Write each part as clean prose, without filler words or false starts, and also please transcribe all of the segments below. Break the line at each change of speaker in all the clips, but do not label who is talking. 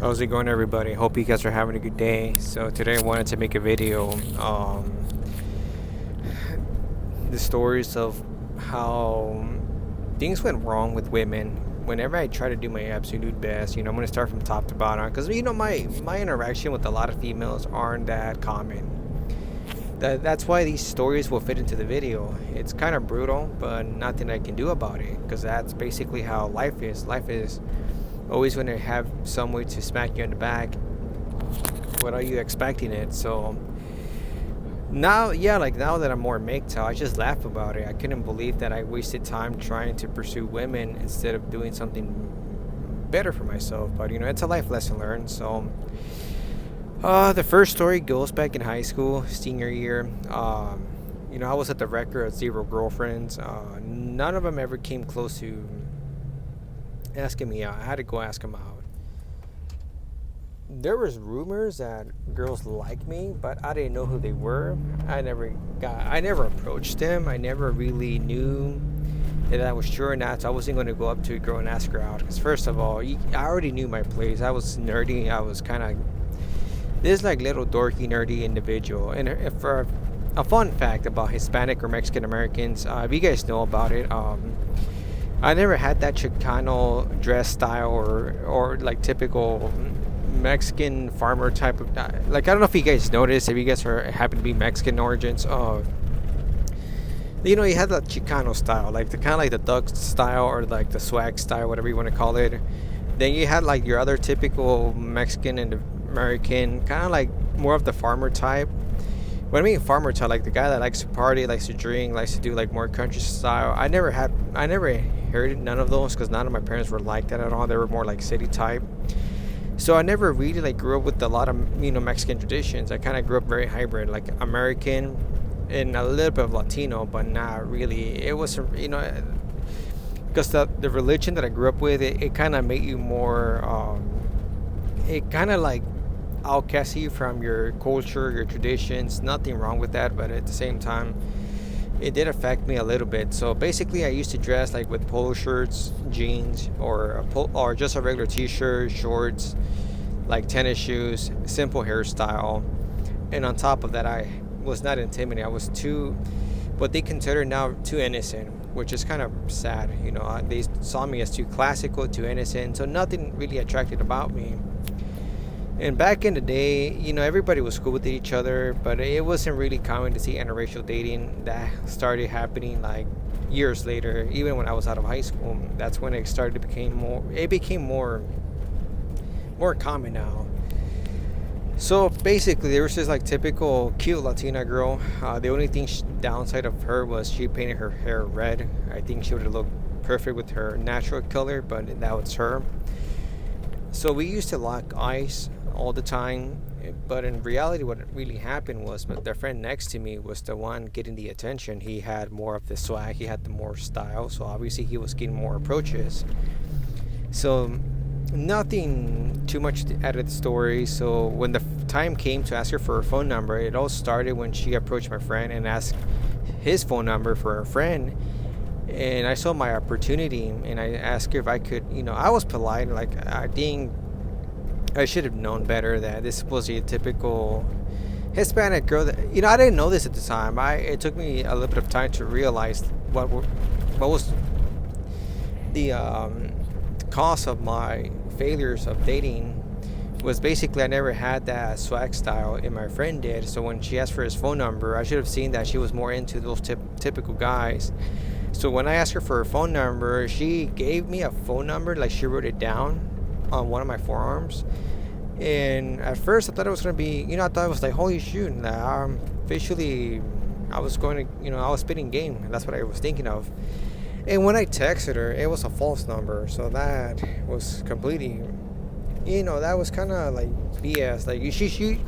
How's it going, everybody? Hope you guys are having a good day. So today I wanted to make a video, the stories of how things went wrong with women. Whenever I try to do my absolute best, I'm gonna start from top to bottom because my interaction with a lot of females aren't that common. That's why these stories will fit into the video. It's kind of brutal, but nothing I can do about it because that's basically how life is. Life is always going to have some way to smack you in the back without you expecting it. So now, yeah, like now that I'm more MGTOW, I just laugh about it. I couldn't believe that I wasted time trying to pursue women instead of doing something better for myself. But it's a life lesson learned. So the first story goes back in high school, senior year. I was at the record of zero girlfriends. None of them ever came close to asking me out. I had to go ask them out. There was rumors that girls liked me, but I didn't know who they were. I never approached them. I never really knew if that was true or not. So I wasn't going to go up to a girl and ask her out. Because first of all, I already knew my place. I was nerdy. I was kind of this like little dorky nerdy individual. And for a fun fact about Hispanic or Mexican Americans, if you guys know about it, I never had that Chicano dress style or like typical Mexican farmer type of like. I don't know if you guys noticed, if you guys happen to be Mexican origins. You had that Chicano style, like the kind of like the Doug style or like the swag style, whatever you want to call it. Then you had like your other typical Mexican and American, kind of like more of the farmer type. When I mean farmer type, like the guy that likes to party, likes to drink, likes to do like more country style. I never heard none of those because none of my parents were like that at all. They were more like city type. So I never really like grew up with a lot of Mexican traditions. I kind of grew up very hybrid, like American and a little bit of Latino, but not really. It was because the religion that I grew up with, it kind of made you more. It kind of like outcast you from your culture, your traditions. Nothing wrong with that, but at the same time, it did affect me a little bit. So basically, I used to dress like with polo shirts, jeans, or just a regular t-shirt, shorts, like tennis shoes, simple hairstyle. And on top of that, I was not intimidating. I was what they consider now too innocent, which is kind of sad. They saw me as too classical, too innocent, so nothing really attracted about me. And back in the day, everybody was cool with each other, but it wasn't really common to see interracial dating. That started happening like years later, even when I was out of high school. That's when it started to became more common now. So basically, there was this like typical cute Latina girl. The only downside of her was she painted her hair red. I think she would have looked perfect with her natural color, but that was her. So we used to lock eyes all the time, but in reality what really happened was the friend next to me was the one getting the attention. He had more of the swag, he had the more style, so obviously he was getting more approaches. So nothing too much out of the story. So when the time came to ask her for her phone number, it all started when she approached my friend and asked his phone number for her friend. And I saw my opportunity and I asked her if I could, I was polite, like I should have known better that this was a typical Hispanic girl that, I didn't know this at the time. It took me a little bit of time to realize what was the cause of my failures of dating. Was basically I never had that swag style and my friend did. So when she asked for his phone number, I should have seen that she was more into those typical guys. So when I asked her for her phone number, she gave me a phone number, like she wrote it down on one of my forearms. And at first I thought it was going to be, I thought it was like, holy shoot, officially I was going to, I was spitting game. That's what I was thinking of. And when I texted her, it was a false number. So that was completely, that was kind of like BS. Like she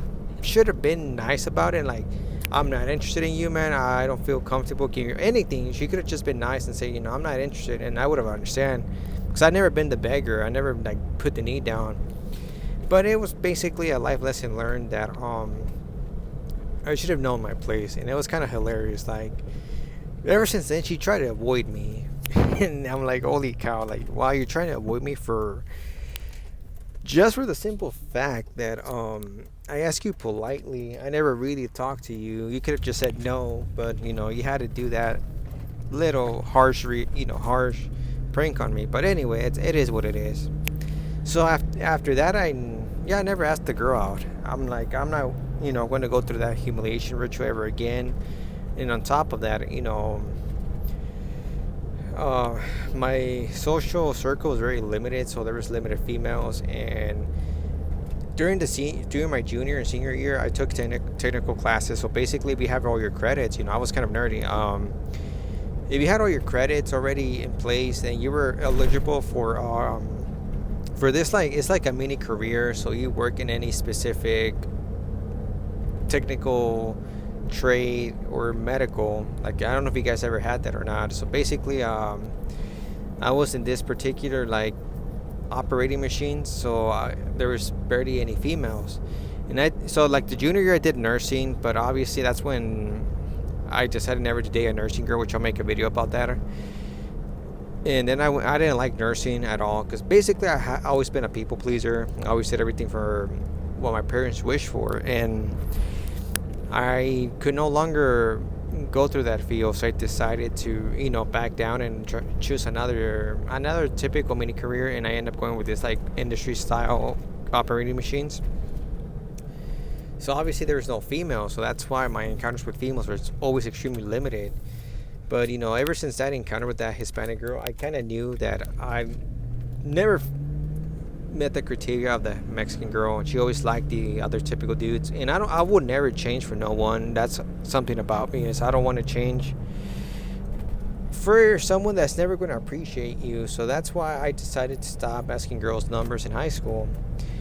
should have been nice about it. Like, I'm not interested in you, man. I don't feel comfortable giving you anything. She could have just been nice and say, I'm not interested, and I would have understand. Because I've never been the beggar. I never like put the knee down. But it was basically a life lesson learned that I should have known my place, and it was kind of hilarious. Like ever since then, she tried to avoid me, and I'm like, holy cow! Like, wow, you're trying to avoid me for Just for the simple fact that I asked you politely. I never really talked to you. You could have just said no, but you had to do that little harsh, harsh prank on me. But anyway, it is what it is. So after that, I never asked the girl out. I'm like, I'm not, going to go through that humiliation ritual ever again. And on top of that, my social circle was very limited, so there was limited females. And during my junior and senior year, I took technical classes. So basically, we have all your credits. I was kind of nerdy. If you had all your credits already in place, then you were eligible for this, like, it's like a mini career. So you work in any specific technical trade or medical. Like, I don't know if you guys ever had that or not. So basically, I was in this particular, like, operating machines. So there was barely any females. So like the junior year I did nursing, but obviously that's when I decided never to date a nursing girl, which I'll make a video about that. And then I didn't like nursing at all, because basically I always been a people pleaser. I always did everything for what my parents wished for, and I could no longer go through that field. So I decided to back down and choose another typical mini career, and I ended up going with this, like, industry style operating machines. So obviously there was no female, so that's why my encounters with females were always extremely limited. But ever since that encounter with that Hispanic girl, I kind of knew that I never met the criteria of the Mexican girl, and she always liked the other typical dudes. And I would never change for no one. That's something about me, is I don't want to change for someone that's never going to appreciate you. So that's why I decided to stop asking girls numbers in high school.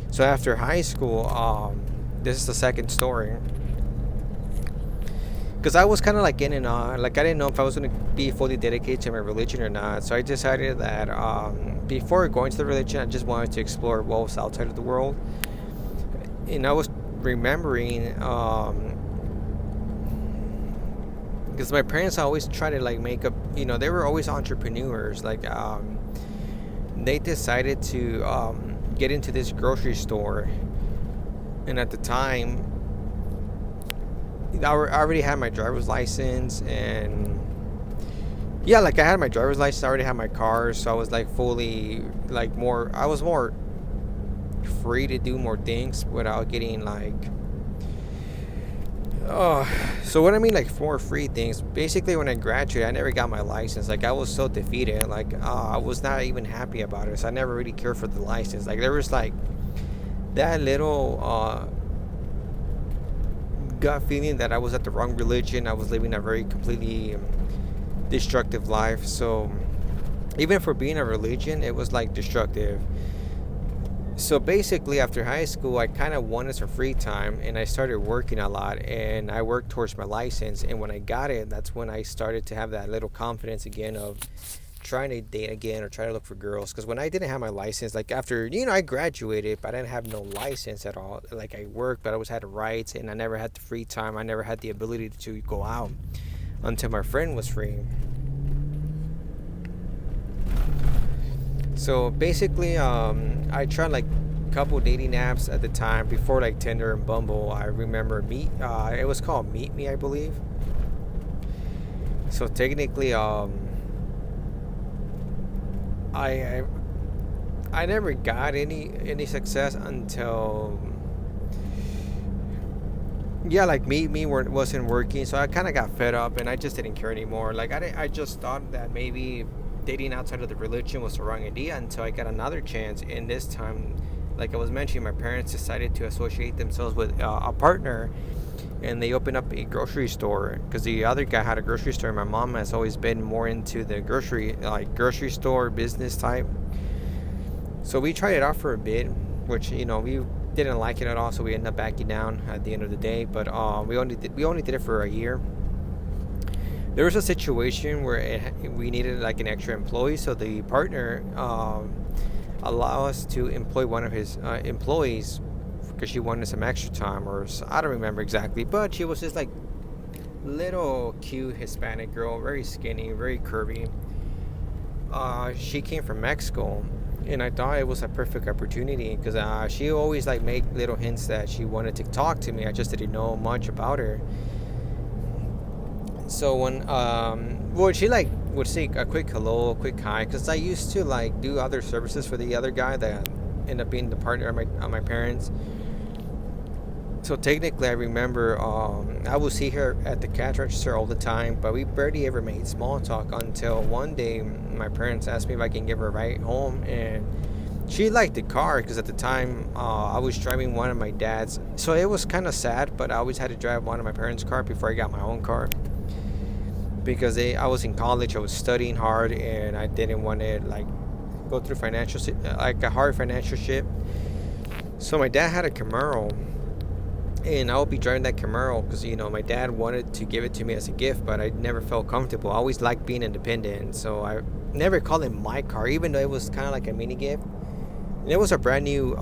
So after high school, this is the second story, because I was kind of like in and on. Like, I didn't know if I was going to be fully dedicated to my religion or not. So I decided that before going to the religion, I just wanted to explore what was outside of the world. And I was remembering, because my parents always try to, like, make up, they were always entrepreneurs. Like, they decided to get into this grocery store. And at the time, I already had my driver's license, and yeah, like, I had my driver's license, I already had my car, so I was, like, fully, like, I was more free to do more things without getting, like, so what I mean, like, more free things, basically, when I graduated, I never got my license. Like, I was so defeated. Like, I was not even happy about it, so I never really cared for the license. Like, there was, like, that little gut feeling that I was at the wrong religion. I was living a very completely destructive life. So even for being a religion, it was, like, destructive. So basically, after high school, I kind of wanted some free time, and I started working a lot, and I worked towards my license. And when I got it, that's when I started to have that little confidence again of trying to date again or try to look for girls. Because when I didn't have my license, like, after I graduated, but I didn't have no license at all. Like, I worked, but I always had rights, and I never had the free time. I never had the ability to go out until my friend was free. So basically, I tried, like, a couple dating apps at the time before, like, Tinder and Bumble. I remember it was called Meet Me, I believe. So technically, I never got any success until, yeah, like, Meet Me wasn't working. So I kind of got fed up, and I just didn't care anymore. Like, I just thought that maybe dating outside of the religion was the wrong idea, until I got another chance. And this time, like I was mentioning, my parents decided to associate themselves with a partner, and they opened up a grocery store, because the other guy had a grocery store. My mom has always been more into the grocery store business type. So we tried it out for a bit, which we didn't like it at all. So we ended up backing down at the end of the day. But we only did it for a year. There was a situation where we needed, like, an extra employee, so the partner allowed us to employ one of his employees, because she wanted some extra time, or I don't remember exactly, but she was just, like, little cute Hispanic girl, very skinny, very curvy. She came from Mexico, And I thought it was a perfect opportunity because she always like make little hints that she wanted to talk to me. I just didn't know much about her. So when well, she like would say a quick hello, a quick hi, because I used to like do other services for the other guy that ended up being the partner of my parents. So technically, I remember I would see her at the cash register all the time, but we barely ever made small talk until one day my parents asked me if I can give her a ride home, and she liked the car because at the time I was driving one of my dad's. So it was kind of sad, but I always had to drive one of my parents' car before I got my own car because I was in college, I was studying hard, and I didn't want to like go through like a hard financial shit. So my dad had a Camaro, and I would be driving that Camaro because my dad wanted to give it to me as a gift, but I never felt comfortable. I always liked being independent, so I never called it my car, even though it was kind of like a mini gift. And it was a brand new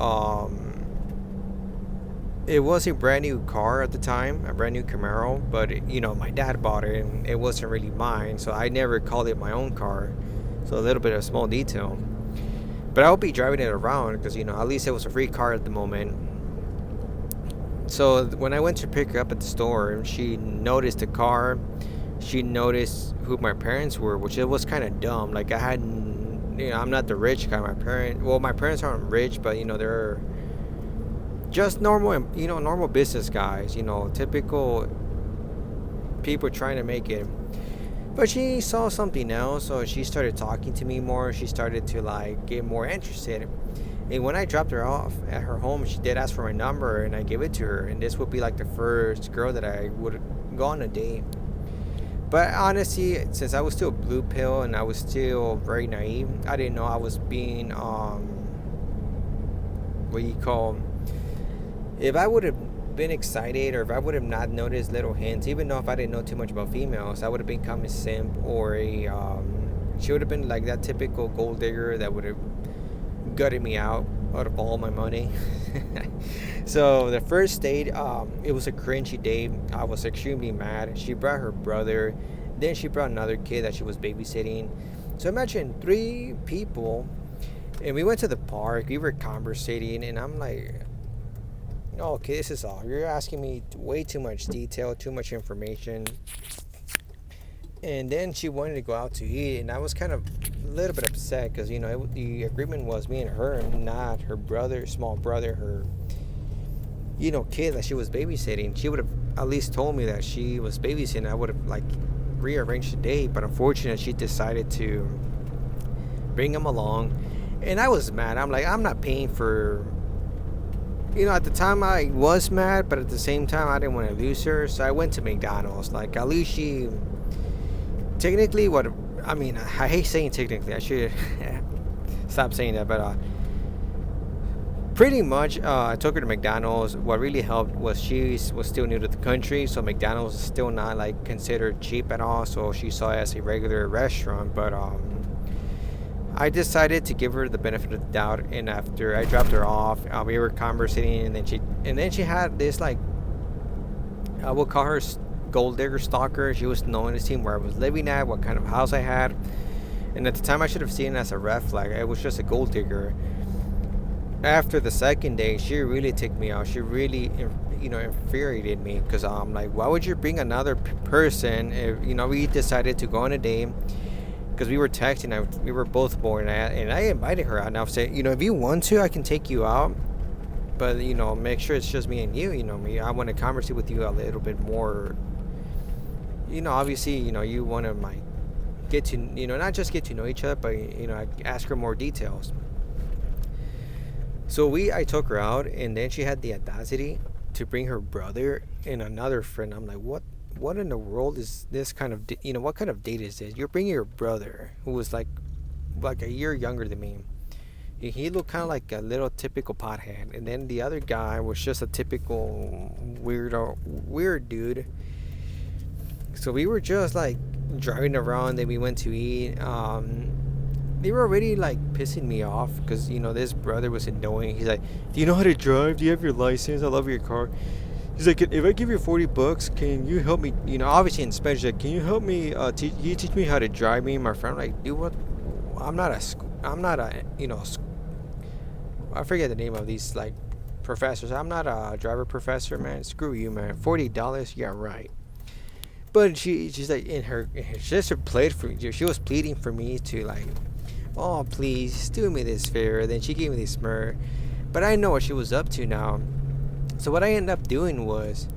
car at the time, a brand new Camaro, but my dad bought it and it wasn't really mine, so I never called it my own car. So a little bit of a small detail, but I would be driving it around because at least it was a free car at the moment. So when I went to pick her up at the store, she noticed the car. She noticed who my parents were, which it was kind of dumb. Like I hadn't, I'm not the rich guy. My parents aren't rich, but they're just normal, normal business guys. Typical people trying to make it. But she saw something else, so she started talking to me more. She started to like get more interested. And when I dropped her off at her home, she did ask for my number, and I gave it to her. And this would be like the first girl that I would go on a date. But honestly, since I was still blue pill and I was still very naive, I didn't know I was being what you call. If I would have been excited, or if I would have not noticed little hints, even though if I didn't know too much about females, I would have become a simp or a. She would have been like that typical gold digger that would have gutted me out of all my money. So the first date, it was a cringy date. I was extremely mad. She brought her brother, then she brought another kid that she was babysitting. So imagine 3 people, and we went to the park. We were conversating, and I'm like, oh, okay, this is all. You're asking me way too much detail, too much information. And then she wanted to go out to eat, and I was kind of a little bit upset because the agreement was me and her, and not her brother, small brother, her kid that she was babysitting. She would have at least told me that she was babysitting. I would have like rearranged the date, but unfortunately she decided to bring him along, and I was mad. I'm like, I'm not paying for. At the time I was mad, but at the same time I didn't want to lose her, so I went to McDonald's. Like at least she. Technically, I hate saying technically. I should stop saying that, but pretty much, I took her to McDonald's. What really helped was she was still new to the country, so McDonald's is still not like considered cheap at all. So she saw it as a regular restaurant. But I decided to give her the benefit of the doubt, and after I dropped her off, we were conversating, and then she had this like, I will call her gold digger stalker. She was noticing where I was living at, what kind of house I had, and at the time I should have seen it as a red flag. It was just a gold digger. After the second day, she really ticked me out. She really infuriated me because I'm like, why would you bring another person if we decided to go on a date? Because we were texting, we were both bored, and I invited her out, and I was saying, if you want to, I can take you out, but make sure it's just me and you. I want to conversate with you a little bit more. Obviously, you want to like get to, not just get to know each other, but ask her more details. So I took her out, and then she had the audacity to bring her brother and another friend. I'm like, what in the world is this kind of, what kind of date is this? You're bringing your brother, who was like a year younger than me. He looked kind of like a little typical pothead, and then the other guy was just a typical weird dude. So we were just like driving around, then we went to eat. They were already like pissing me off because this brother was annoying. He's like, do you know how to drive? Do you have your license? I love your car. He's like, if I give you $40, can you help me? Obviously in Spanish, like, can you help me? You teach me how to drive? Me and my friend, like, dude, what? I'm not a I forget the name of these like professors. I'm not a driver professor, man. Screw you, man. $40, yeah, right. But she's like in her sister played for me. She was pleading for me to like, oh please do me this favor. Then she gave me this smirk, but I know what she was up to now. So what I ended up doing was,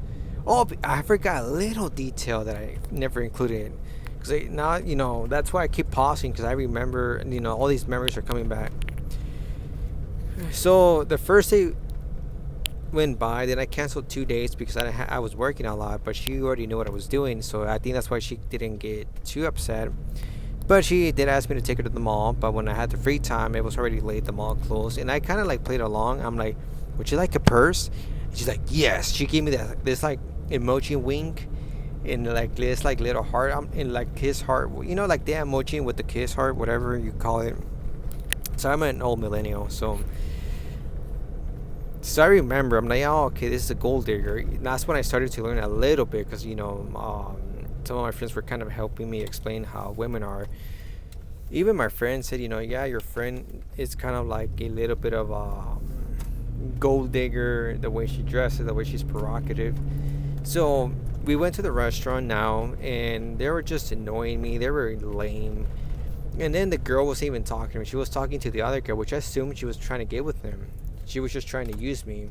oh, I forgot a little detail that I never included. Because now, that's why I keep pausing, because I remember, all these memories are coming back. So the first day went by, then I canceled 2 days because I was working a lot, but she already knew what I was doing, so I think that's why she didn't get too upset. But she did ask me to take her to the mall, but when I had the free time, it was already late, the mall closed, and I kind of like played along. I'm like, would you like a purse? And she's like, yes. She gave me this like emoji wink in like this like little heart. I'm in like kiss heart, like the emoji with the kiss heart, whatever you call it. So I'm an old millennial, so I remember, I'm like, oh, okay, this is a gold digger. And that's when I started to learn a little bit, because some of my friends were kind of helping me explain how women are. Even my friend said, yeah, your friend is kind of like a little bit of a gold digger, the way she dresses, the way she's provocative. So we went to the restaurant now, and they were just annoying me. They were lame. And then the girl wasn't even talking to me. She was talking to the other girl, which I assumed she was trying to get with them. She was just trying to use me.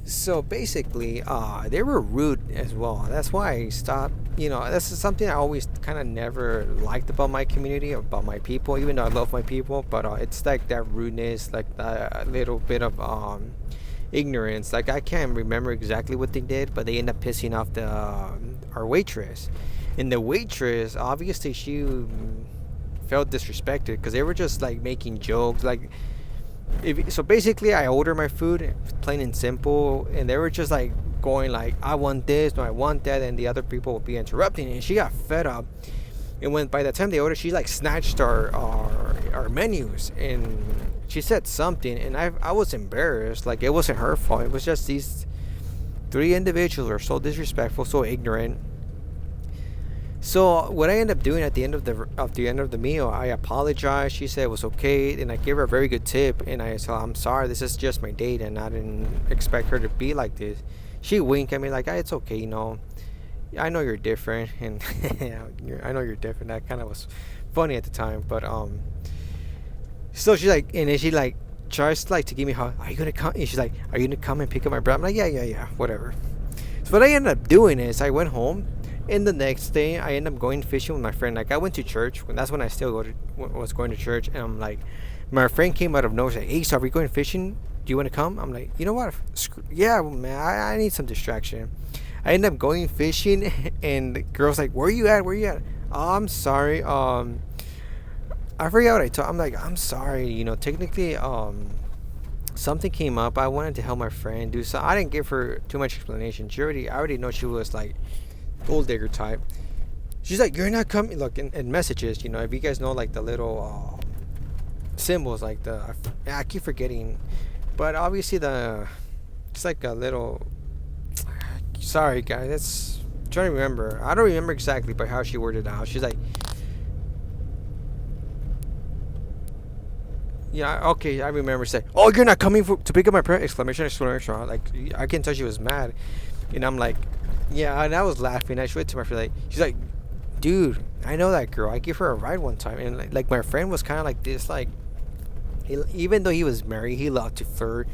So basically, they were rude as well. That's why I stopped. This is something I always kind of never liked about my community, about my people, even though I love my people. But it's like that rudeness, like that little bit of ignorance. Like, I can't remember exactly what they did, but they end up pissing off our waitress. And the waitress, obviously, she felt disrespected because they were just like making jokes. Like, so basically, I ordered my food, plain and simple, and they were just like going like, I want this, no, I want that, and the other people would be interrupting, and she got fed up. And when by the time they ordered, she like snatched our menus, and she said something, and I was embarrassed. Like, it wasn't her fault. It was just these 3 individuals were so disrespectful, so ignorant. So what I ended up doing at the end of the meal, I apologized. She said it was okay, and I gave her a very good tip. And I said, I'm sorry, this is just my date, and I didn't expect her to be like this. She winked at me like, it's okay, I know you're different, and I know you're different. That kind of was funny at the time, but so she's like, and then she like tries like to give me a hug. Are you gonna come? And she's like, are you gonna come and pick up my brother? I'm like, yeah, whatever. So what I ended up doing is I went home. And the next day, I ended up going fishing with my friend. Like, I went to church. That's when I still was going to church. And I'm like, my friend came out of nowhere. Like, hey, so are we going fishing? Do you want to come? I'm like, you know what? Yeah, man, I need some distraction. I ended up going fishing, and the girl's like, where are you at? Oh, I'm sorry. I forgot what I told. I'm like, I'm sorry. Technically, something came up. I wanted to help my friend do so. I didn't give her too much explanation. I already know she was like gold digger type. She's like, you're not coming. Look, in messages, if you guys know like the little symbols, like I keep forgetting, but obviously it's like a little, sorry guys, that's I'm trying to remember. I don't remember exactly by how she worded it out. She's like, yeah, okay, I remember saying, oh, you're not coming to pick up my parent, exclamation. Like, I can tell she was mad. And I'm like, yeah, and I was laughing. I showed it to my friend. Like, she's like, dude, I know that girl. I gave her a ride one time. And like my friend was kind of like this, like, even though he was married, he loved to flirt.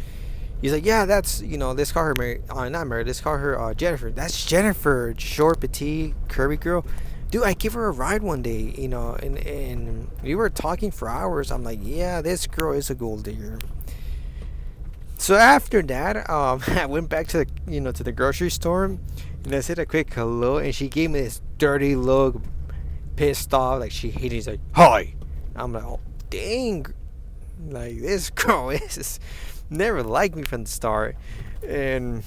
He's like, yeah, that's, let's call her Mary. Not Mary, let's call her Jennifer. That's Jennifer, short, petite, curvy girl. Dude, I gave her a ride one day, and we were talking for hours. I'm like, yeah, this girl is a gold digger. So after that, I went back to the grocery store, and I said a quick hello, and she gave me this dirty look, pissed off, like she hated. She's like, hi. I'm like, oh dang, like this girl is never liked me from the start, and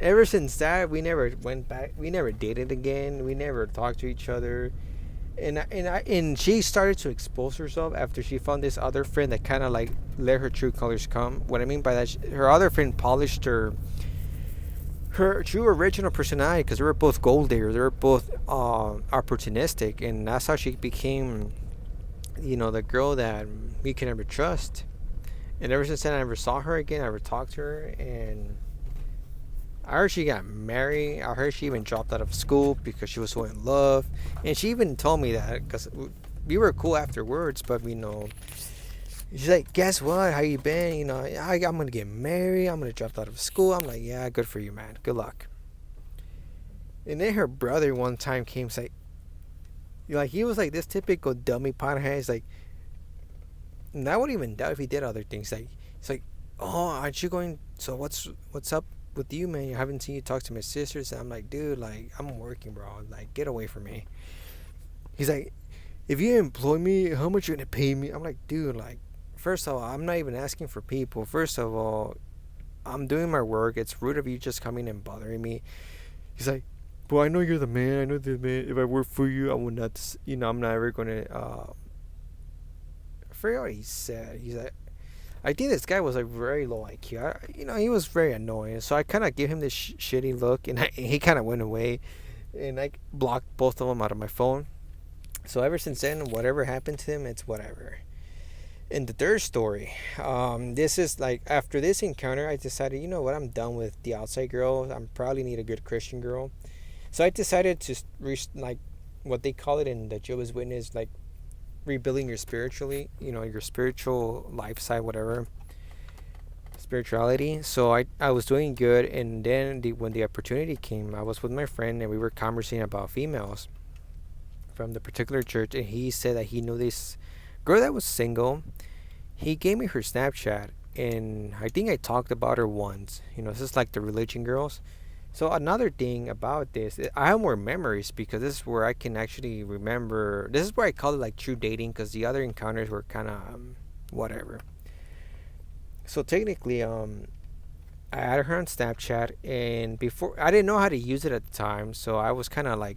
ever since that, we never went back. We never dated again. We never talked to each other. And she started to expose herself after she found this other friend that kind of like let her true colors come. What I mean by that, her other friend polished her her true original personality, because they were both gold diggers. They were both opportunistic, and that's how she became, the girl that we can never trust. And ever since then, I never saw her again. I never talked to her, and I heard she got married. I heard she even dropped out of school because she was so in love, and she even told me that because we were cool afterwards. But she's like, "Guess what? How you been? I'm gonna get married. I'm gonna drop out of school." I'm like, "Yeah, good for you, man. Good luck." And then her brother one time came, like he was like this typical dummy pothead. He's like, and I wouldn't even doubt if he did other things. Like, it's like, "Oh, aren't you going? So what's up with you, man? I haven't seen you talk to my sisters." And I'm like, "Dude, like I'm working, bro. Like, get away from me." He's like, "If you employ me, how much you gonna pay me?" I'm like, "Dude, like, first of all, I'm not even asking for people. First of all, I'm doing my work. It's rude of you just coming and bothering me." He's like, "Well, I know you're the man. I know the man. If I work for you, I will not. I'm not ever gonna." I forget what he said. He's like, I think this guy was like very low IQ. He was very annoying. So I kind of gave him this shitty look, and he kind of went away, and I blocked both of them out of my phone. So ever since then, whatever happened to him, it's whatever. And the third story, this is like after this encounter, I decided, you know what, I'm done with the outside girl. I probably need a good Christian girl. So I decided to like what they call it in the Jehovah's Witness, like rebuilding your spiritually, your spiritual life side, whatever, spirituality. So I was doing good, and then when the opportunity came, I was with my friend and we were conversing about females from the particular church, and he said that he knew this girl that was single. He gave me her Snapchat, and I think I talked about her once. This is like the religion girls. So another thing about this, I have more memories because this is where I can actually remember. This is where I call it like true dating, because the other encounters were kind of whatever. So technically, I added her on Snapchat, and before I didn't know how to use it at the time, so I was kind of like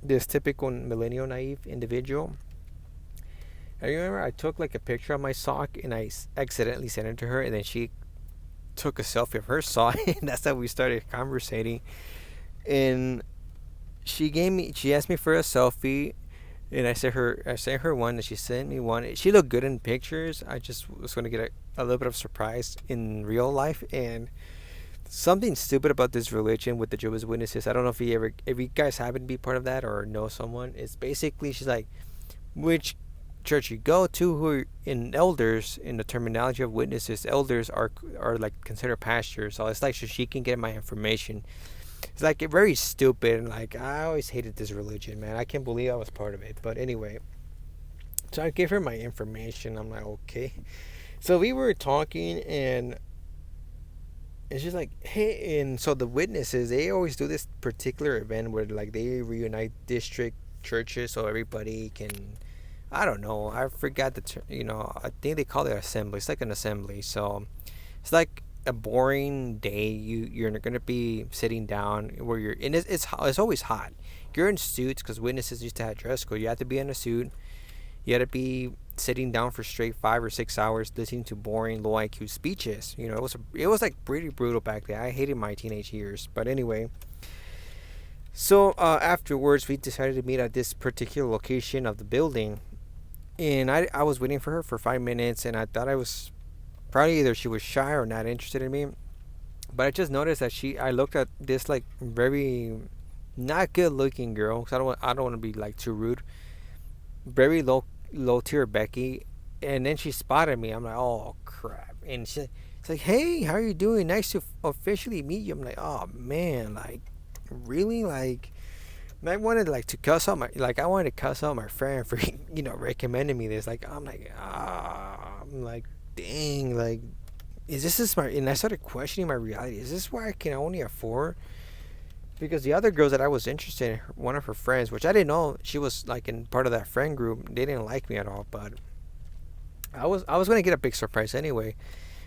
this typical millennial naive individual. I remember I took like a picture of my sock and I accidentally sent it to her, and then she took a selfie of her sock, and that's how we started conversating. And she asked me for a selfie, and I sent her one, and she sent me one. She looked good in pictures. I just was going to get a little bit of surprise in real life. And something stupid about this religion with the Jehovah's Witnesses, I don't know if you guys happen to be part of that or know someone. It's basically, she's like, which church you go to, who in elders, in the terminology of witnesses, elders are like considered pastors. So it's like, so she can get my information. It's like very stupid, and like I always hated this religion, man. I can't believe I was part of it. But anyway, so I gave her my information. I'm like, okay. So we were talking, and she's like, hey, and so the witnesses, they always do this particular event where like they reunite district churches so everybody can, I don't know, I forgot the term, I think they call it assembly. It's like an assembly. So it's like a boring day. You're gonna be sitting down where you're in. It's always hot. You're in suits because witnesses used to have dress code. You have to be in a suit. You had to be sitting down for straight 5 or 6 hours listening to boring low IQ speeches. It was like pretty brutal back then. I hated my teenage years. But anyway, so afterwards we decided to meet at this particular location of the building, and I was waiting for her for 5 minutes, and I thought I was probably either she was shy or not interested in me. But I just noticed that I looked at this like very not good looking girl, because I don't want to be like too rude, very low tier Becky. And then she spotted me. I'm like, oh crap. And it's like, hey, how are you doing? Nice to officially meet you. I'm like, oh man, like really, like I wanted like to cuss out I wanted to cuss out my friend for recommending me this. Like I'm like dang, like is this my, and I started questioning my reality. Is this where I can only afford? Because the other girls that I was interested in, one of her friends, which I didn't know she was like in part of that friend group, they didn't like me at all. But I was gonna get a big surprise anyway.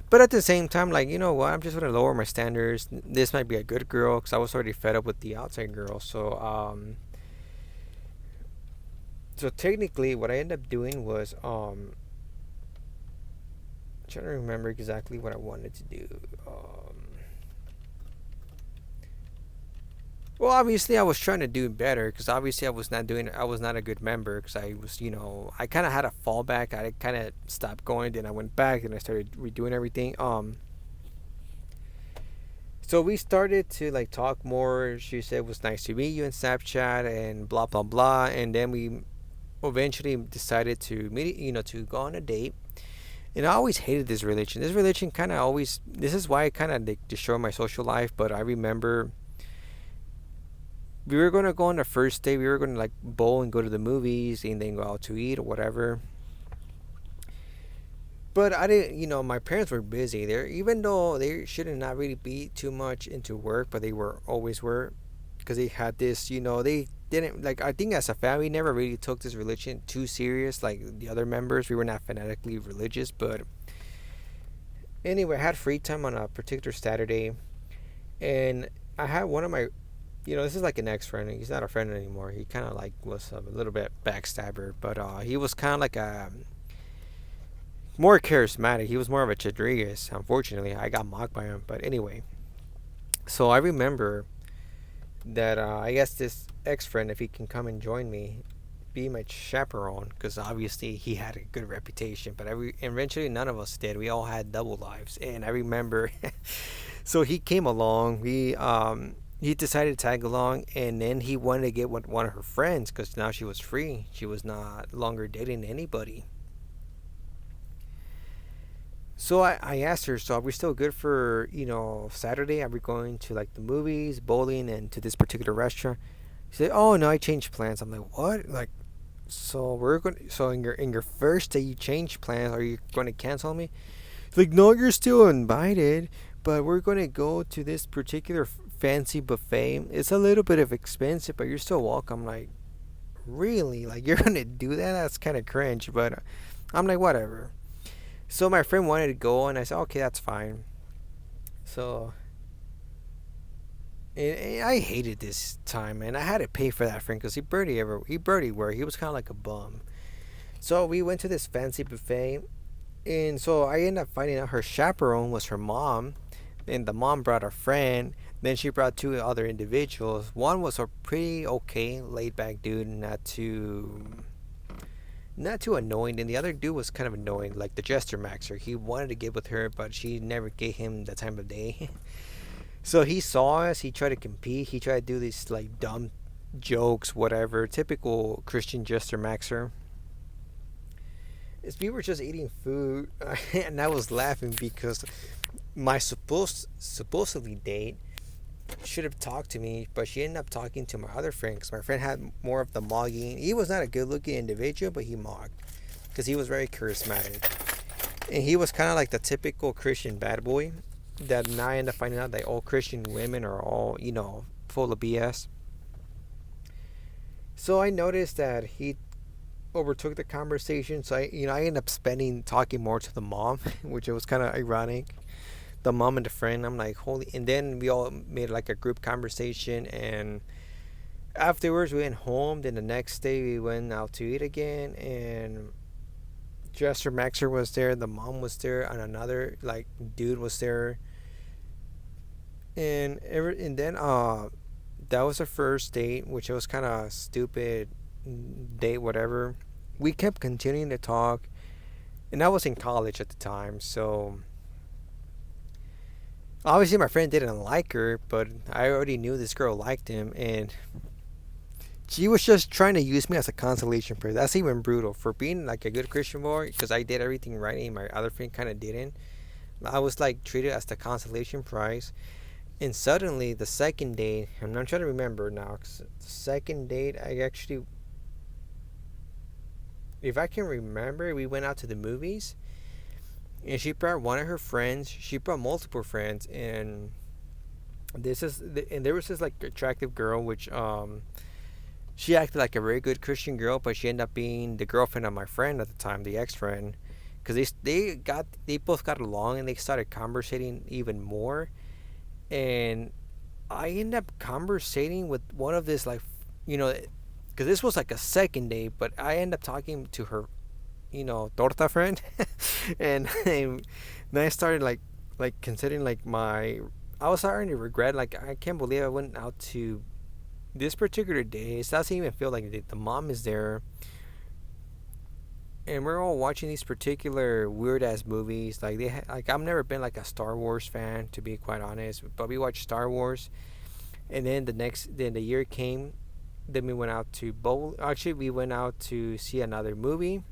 But at the same time, like, you know what, I'm just gonna lower my standards. This might be a good girl, because I was already fed up with the outside girl. So technically, what I ended up doing was trying to remember exactly what I wanted to do. Well, obviously, I was trying to do better because obviously I was not a good member because I was, I kind of had a fallback. I kind of stopped going, then I went back, and I started redoing everything. So we started to like talk more. She said it was nice to meet you in Snapchat and blah blah blah, and then we eventually decided to meet, to go on a date. And I always hated this religion. This religion kind of always. This is why I kind of like destroyed my social life. But I remember we were gonna go on the first day. We were gonna like bowl and go to the movies and then go out to eat or whatever. But I didn't, my parents were busy. There, even though they shouldn't not really be too much into work, but they were always were, because they had this, they didn't like. I think as a family, never really took this religion too serious. Like the other members, we were not fanatically religious. But anyway, I had free time on a particular Saturday, and I had one of my, this is like an ex friend. He's not a friend anymore. He kind of like was a little bit backstabber, but he was kind of like a more charismatic. He was more of a Rodriguez. Unfortunately, I got mocked by him. But anyway, so I remember that I asked this ex friend if he can come and join me, be my chaperone, because obviously he had a good reputation. But eventually none of us did. We all had double lives, and I remember. So he came along. He decided to tag along, and then he wanted to get one of her friends because now she was free. She was not longer dating anybody. So I asked her, so are we still good for, Saturday? Are we going to like the movies, bowling, and to this particular restaurant? She said, oh no, I changed plans. I'm like, what? Like, so in your first day you changed plans. Are you going to cancel me? She's like, no, you're still invited, but we're going to go to this particular fancy buffet. It's a little bit of expensive, but you're still welcome. Like, really? Like, you're going to do that? That's kind of cringe, but I'm like, whatever. So my friend wanted to go, and I said, okay, that's fine. So and I hated this time, man. I had to pay for that friend because he barely were. He was kind of like a bum. So we went to this fancy buffet, and so I ended up finding out her chaperone was her mom, and the mom brought a friend. Then she brought two other individuals. One was a pretty okay, laid back dude, not too annoying, and the other dude was kind of annoying, like the jester maxer. He wanted to get with her, but she never gave him the time of day. So he saw us. He tried to compete. He tried to do these like dumb jokes, whatever, typical Christian jester maxer. As we were just eating food, and I was laughing because my supposedly date should have talked to me, but she ended up talking to my other friend because my friend had more of the mogging. He was not a good looking individual, but he mocked because he was very charismatic. And he was kind of like the typical Christian bad boy that now I end up finding out that all Christian women are all, full of BS. So I noticed that he overtook the conversation. So I ended up talking more to the mom, which was kind of ironic. The mom and the friend, I'm like, holy. And then we all made like a group conversation, and afterwards we went home. Then the next day we went out to eat again, and Jester Maxer was there, the mom was there, and another like dude was there. And then that was the first date, which was kind of stupid date, whatever. We kept continuing to talk, and I was in college at the time, so obviously my friend didn't like her, but I already knew this girl liked him, and she was just trying to use me as a consolation prize. That's even brutal for being like a good Christian boy, because I did everything right and my other friend kind of didn't. I was like treated as the consolation prize. And suddenly the second date, I'm not trying to remember now, 'cause the second date, I actually, if I can remember, we went out to the movies, and she brought one of her friends. She brought multiple friends, and there was this like attractive girl, which she acted like a very good Christian girl, but she ended up being the girlfriend of my friend at the time, the ex friend, because they both got along, and they started conversating even more. And I ended up conversating with one of this like, because this was like a second date, but I ended up talking to her, torta friend, and then I started like considering like I was starting to regret, like I can't believe I went out to this particular day, it doesn't even feel like the mom is there, and we're all watching these particular weird ass movies. Like like I've never been like a Star Wars fan, to be quite honest, but we watched Star Wars, and then then the year came. Then we went out to bowl. Actually, we went out to see another movie.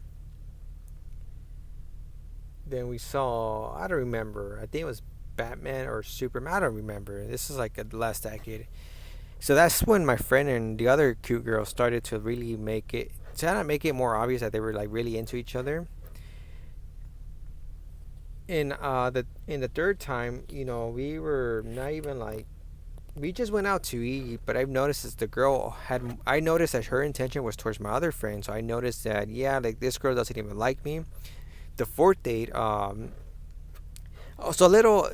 Then we saw, I don't remember. I think it was Batman or Superman. I don't remember. This is like the last decade. So that's when my friend and the other cute girl started to really make it more obvious that they were like really into each other. In the third time, we were not even like, we just went out to eat. But I've noticed that I noticed that her intention was towards my other friend. So I noticed that, yeah, like this girl doesn't even like me. The fourth date, so a little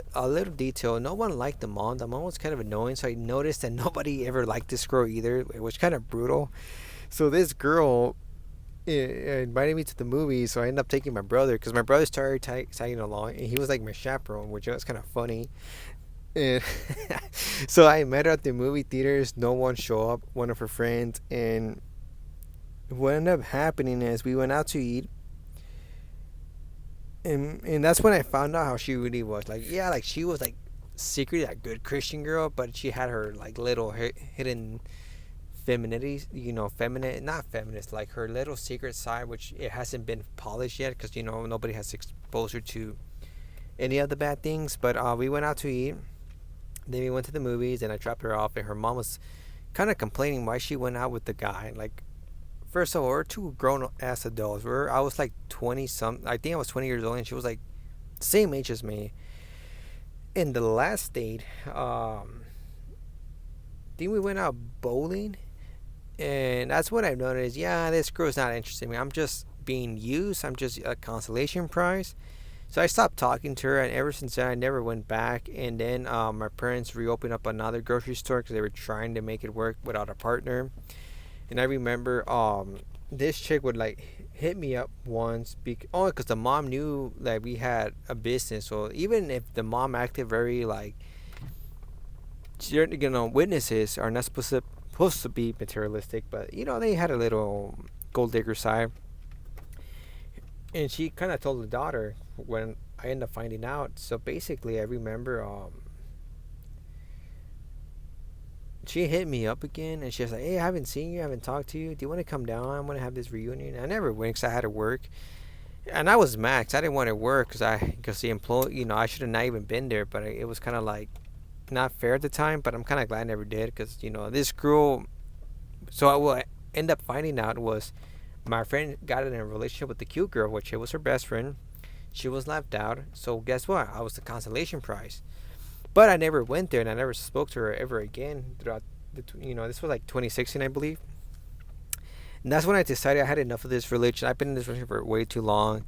detail. No one liked the mom. The mom was kind of annoying. So I noticed that nobody ever liked this girl either. It was kind of brutal. So this girl invited me to the movie. So I ended up taking my brother because my brother started tagging along, and he was like my chaperone, which was kind of funny. And so I met her at the movie theaters. No one showed up. One of her friends, and what ended up happening is we went out to eat, and that's when I found out how she really was. Like, yeah, like she was like secretly a good Christian girl, but she had her like little hidden femininity, feminine, not feminist, like her little secret side, which it hasn't been polished yet because nobody has exposure to any of the bad things. But we went out to eat, then we went to the movies, and I dropped her off, and her mom was kind of complaining why she went out with the guy. Like, first of all, we're two grown ass adults. I was like 20 some. I think I was 20 years old, and she was like same age as me. In the last date, think we went out bowling, and that's what I've noticed. Yeah, this girl's not interested in me. I'm just being used. I'm just a consolation prize. So I stopped talking to her, and ever since then, I never went back. And then my parents reopened up another grocery store because they were trying to make it work without a partner. And I remember this chick would like hit me up once because the mom knew that we had a business. So even if the mom acted very like, witnesses are not supposed to be materialistic, but they had a little gold digger side. And she kind of told the daughter when I ended up finding out. So basically, I remember she hit me up again, and she was like, "Hey, I haven't seen you, I haven't talked to you. Do you want to come down? I want to have this reunion." I never went because I had to work, and I was mad 'cause I didn't want to work because the employee, I should have not even been there. But it was kind of like not fair at the time. But I'm kind of glad I never did because this girl. So what I end up finding out was my friend got in a relationship with the cute girl, which was her best friend. She was left out. So guess what? I was the consolation prize. But I never went there, and I never spoke to her ever again throughout this was like 2016, I believe. And that's when I decided I had enough of this religion. I've been in this relationship for way too long.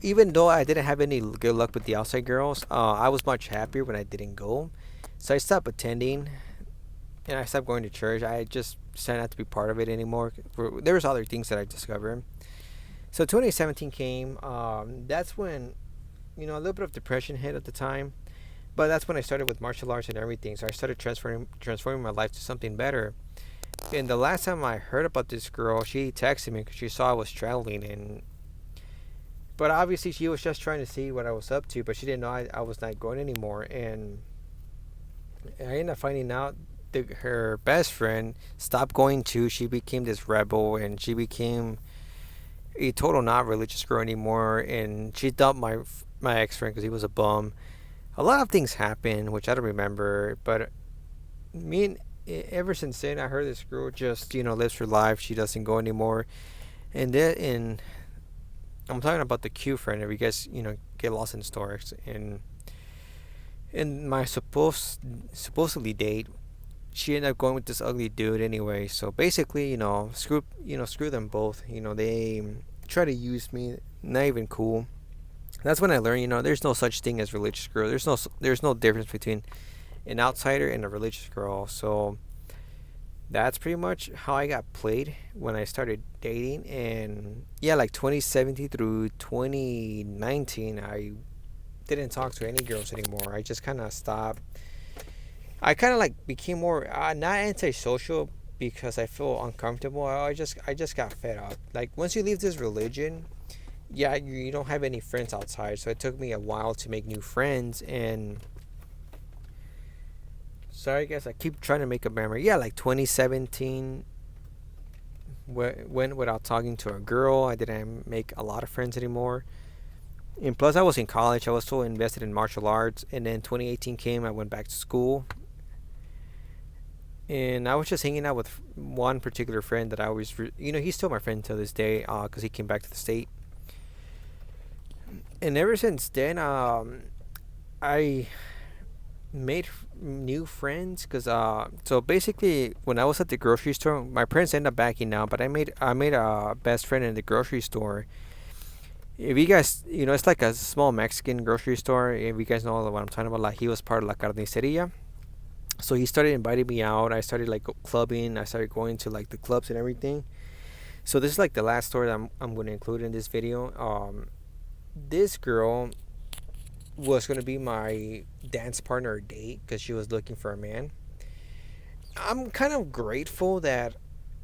Even though I didn't have any good luck with the outside girls, I was much happier when I didn't go. So I stopped attending, and I stopped going to church. I just decided not to be part of it anymore. There was other things that I discovered. So 2017 came. That's when, a little bit of depression hit at the time. But that's when I started with martial arts and everything. So I started transforming my life to something better. And the last time I heard about this girl, she texted me because she saw I was traveling. But obviously she was just trying to see what I was up to. But she didn't know I was not going anymore. And I ended up finding out that her best friend stopped going too. She became this rebel, and she became a total not religious girl anymore. And she dumped my ex-friend because he was a bum. A lot of things happened, which I don't remember, but ever since then, I heard this girl just, lives her life. She doesn't go anymore. And I'm talking about the Q friend, if you guys, get lost in stories. And in my supposedly date, she ended up going with this ugly dude anyway. So basically, screw them both. They try to use me, not even cool. That's when I learned, there's no such thing as religious girl. There's no difference between an outsider and a religious girl. So that's pretty much how I got played when I started dating. And yeah, like 2017 through 2019, I didn't talk to any girls anymore. I just kind of stopped. I kind of like became more not antisocial because I feel uncomfortable. I just got fed up. Like once you leave this religion, yeah, you don't have any friends outside. So it took me a while to make new friends. And sorry guys, I keep trying to make a memory. Yeah, like 2017 went without talking to a girl. I didn't make a lot of friends anymore. And plus, I was in college. I was so invested in martial arts. And then 2018 came. I went back to school, and I was just hanging out with one particular friend that I always, he's still my friend to this day, because he came back to the state. And ever since then, I made new friends because so basically when I was at the grocery store, my parents ended up backing out, but I made a best friend in the grocery store. If you guys, it's like a small Mexican grocery store. If you guys know what I'm talking about, like he was part of La Carniceria. So he started inviting me out. I started like clubbing. I started going to like the clubs and everything. So this is like the last story that I'm going to include in this video. This girl was going to be my dance partner or date because she was looking for a man. I'm kind of grateful that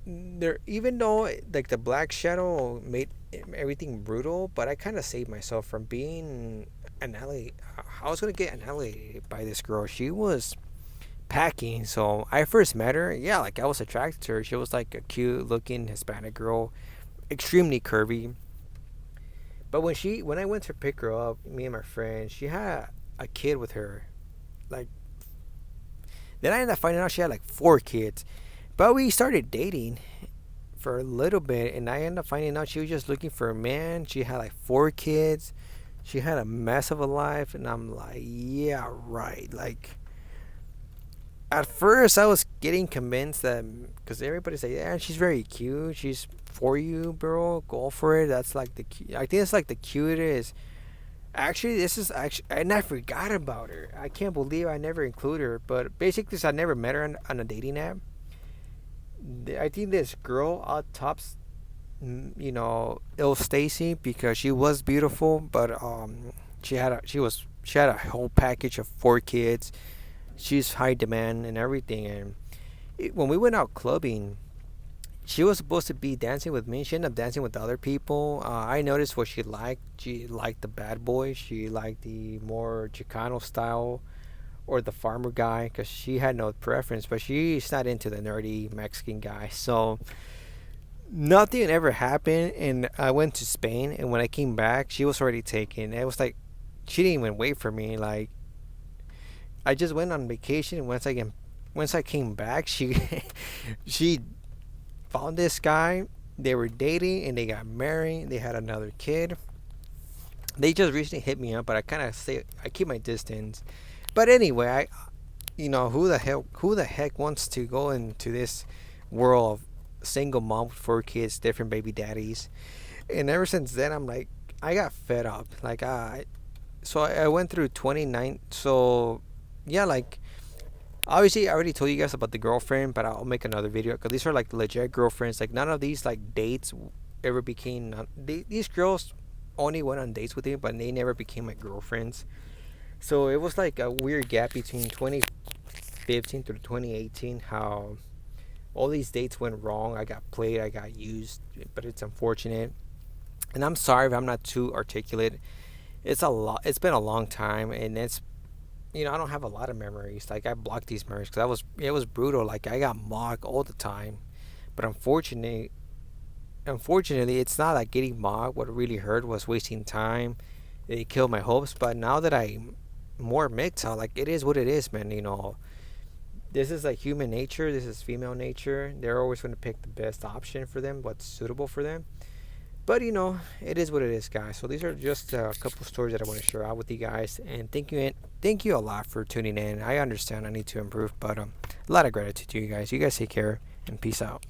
even though like the Black Shadow made everything brutal, but I kind of saved myself from being annihilated. I was going to get annihilated by this girl. She was packing. So I first met her, yeah, like I was attracted to her. She was like a cute looking Hispanic girl, extremely curvy. But when I went to pick her up, me and my friend, she had a kid with her. Like then I ended up finding out she had like 4 kids. But we started dating for a little bit, and I ended up finding out she was just looking for a man. She had like 4 kids. She had a mess of a life, and I'm like, yeah, right. Like at first I was getting convinced that because everybody's like, yeah, she's very cute, she's for you, bro, go for it. That's like I think it's like the cutest. Actually, this is actually, and I forgot about her. I can't believe I never included her. But basically, I never met her on a dating app. I think this girl tops, ill Stacy because she was beautiful, but she had a whole package of 4 kids. She's high demand and everything. And when we went out clubbing, she was supposed to be dancing with me. She ended up dancing with other people. I noticed what she liked. She liked the bad boy. She liked the more Chicano style or the farmer guy because she had no preference. But she's not into the nerdy Mexican guy. So nothing ever happened. And I went to Spain. And when I came back, she was already taken. It was like she didn't even wait for me. Like I just went on vacation. And once I came back, she found this guy. They were dating and they got married. They had another kid. They just recently hit me up, but I keep my distance. But anyway, who the heck wants to go into this world of single mom with 4 kids, different baby daddies? And ever since then, I'm like, I got fed up. Like so I went through 29. So yeah, like obviously, I already told you guys about the girlfriend, but I'll make another video because these are like legit girlfriends. Like none of these like dates ever became. These girls only went on dates with me, but they never became my girlfriends. So it was like a weird gap between 2015 through 2018. How all these dates went wrong. I got played. I got used, but it's unfortunate. And I'm sorry if I'm not too articulate. It's a lot. It's been a long time, and I don't have a lot of memories. Like I blocked these memories because it was brutal. Like I got mocked all the time, but unfortunately, it's not like getting mocked. What really hurt was wasting time. It killed my hopes. But now that I'm more mixed out, like it is what it is, man. This is like human nature. This is female nature. They're always going to pick the best option for them, what's suitable for them. But it is what it is, guys. So these are just a couple stories that I want to share out with you guys. And thank you a lot for tuning in. I understand I need to improve, but a lot of gratitude to you guys. You guys take care and peace out.